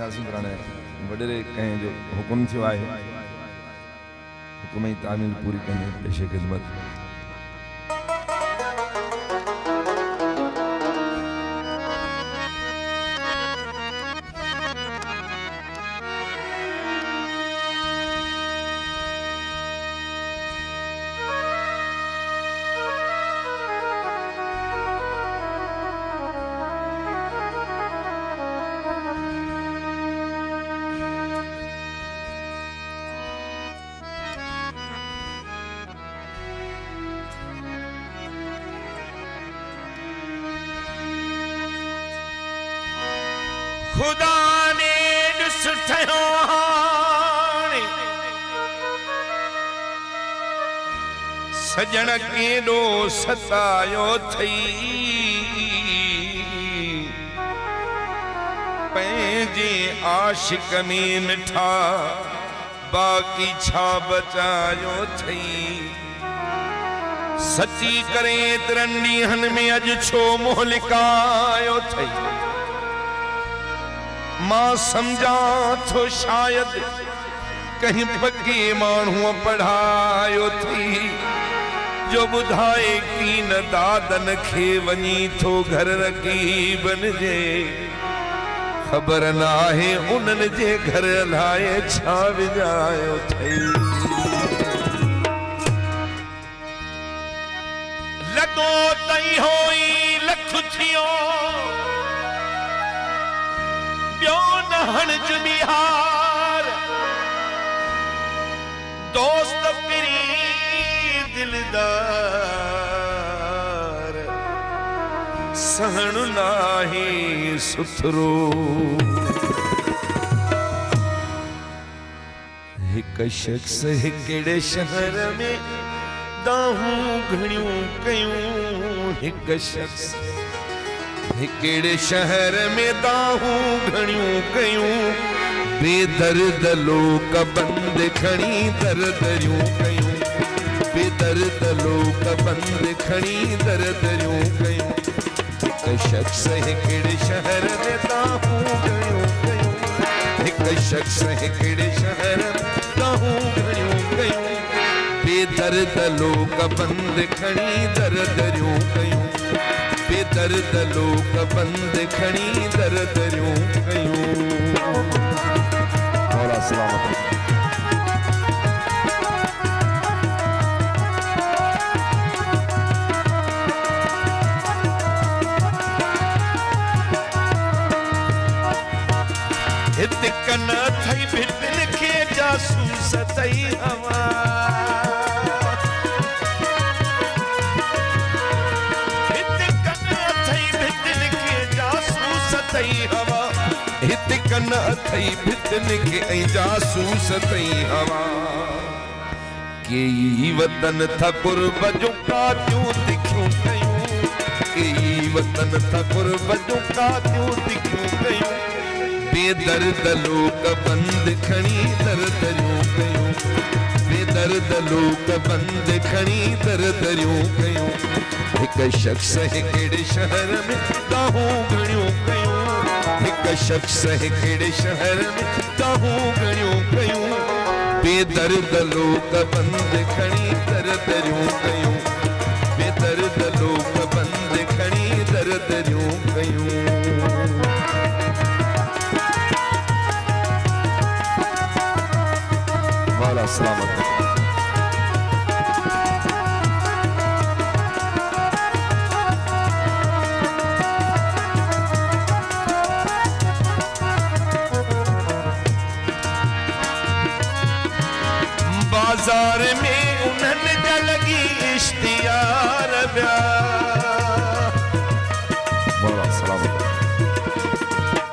ॻाल्हाईंदासीं पर हाणे वॾेरे कंहिं जो हुकुम थियो आहे, हुकुम जी तामील पूरी कंदे पेशे ख़िदमत। खुदा ने ॾिस ठहियो हाणे सजण केॾो सतायो थई, पंहिंजे आशिक में मिठा बाक़ी छा बचायो थई। सची करे एतिरनि ॾींहनि में अॼु छो मुंहुं लिकायो थई। मां समझा थो शायद कहीं पक्की माण्हूअ पढ़ायो थी, जो ॿुधाए की न दादन खे वञी थो घर रकीबन जे, ख़बर न आहे उन्हनि जे घर लाइ छा विझायो थई। लॻो तई होई लख थियो ॿियो न हणज बिहार, दोस्त पिरी दिलदार सहण नाहे सुथरो। हिक शख्स हिकिड़े शहर में दाहूं घणियूं कयूं, हिक शख्स हिकिड़े शहर में दाहूं घणियूं कयूं, बेदर्द लोक बंद खणी दरदरियूं कयूं, बेदर्द लोक बंद खणी दरदरियूं कयूं। हिक शख्स हिकिड़े शहर में दाहूं घणियूं कयूं, हिक शख्स हिकिड़े शहर में दाहूं घणियूं कयूं, बेदर्द लोक बंद खणी दरदरियूं कयूं, बेदर्द लोक बंद खणी दरदरियूं कयूं। मौला सलामत। हित कन थई भितन खे जासूस तई हवा, हित कन अथई भितन के ऐं जासूस तई हवा। केई वतन था कुर्ब जो कातियूं तिखियूं कयूं, केई वतन था कुर्ब जो कातियूं तिखियूं कयूं, बेदर्द लोक बंद खणी दरदरियूं कयूं, बेदर्द लोक बंद खणी दरदरियूं कयूं। हिक शख्स हिकिड़े शहर में दाहूं घणियूं कयूं, हिक शख्स हिकिड़े शहर में दाहूं घणियूं कयूं, बेदर्द लोक बंद खणी दरदरियूं कयूं, बेदर्द लोक बंद खणी दरदरियूं कयूं। मौला सलामत। बाजार में उन्हनि जा लगी इश्तियार बिया, मौला सलामत।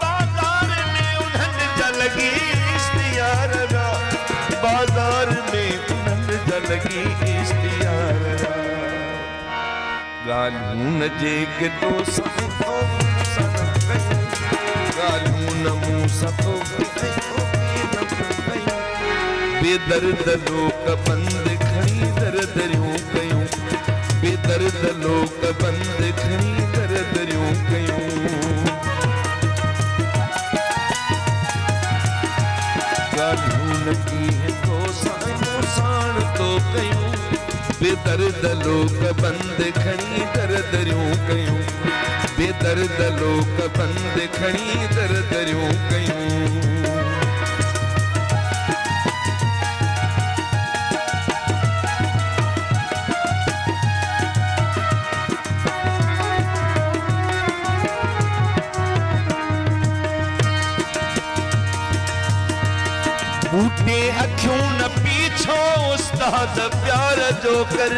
बाजार में उन्हनि जा लगी इश्तियार बिया, बाजार में उन्हनि जा लगी इश्तियार बिया। ॻाल्हियूं न जे केॾो सतो ॻाल्हियूं न मूं सतो बेदर्द लोक बंद खणी दरदरियूं कयूं, बेदर्द लोक बंद खणी दरदरियूं कयूं। ॻाल्हियूं न कीअं तो साम्हूं साण तो कयूं बेदर्द लोक बंदि खणी दर दरियूं कयूं बेदर्द लोक बंदि खणी दर दरियूं कयूं बूटे अखियों न पीछो उस्ताद प्यार जो कर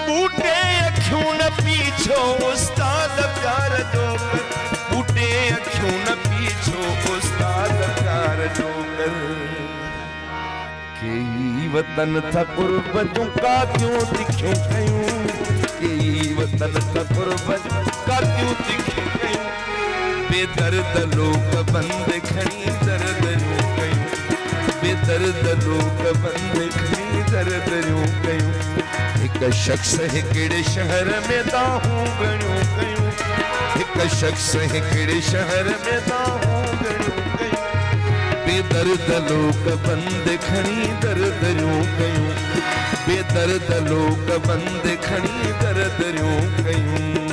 बूटे अखियों न पीछो उस्ताद प्यार जो कर बूटे अखियों न पीछो उस्ताद प्यार जो कर केई वतन था कुर्बतों का क्यों तिखियों कयूं केई वतन था कुर्बतों का क्यों तिखियों कयूं बेदर्द लोक बंदि खणी दर दरियूं कयूं बेदर्द लोक बंदि खणी दर दरियूं कयूं हिक शख्स हिकिड़े शहर में दाहूं गणियूं कयूं हिक शख्स हिकिड़े शहर में दाहूं गणियूं कयूं बेदर्द लोक बंदि खणी दर दरियूं कयूं बेदर्द लोक बंदि खणी दर दरियूं कयूं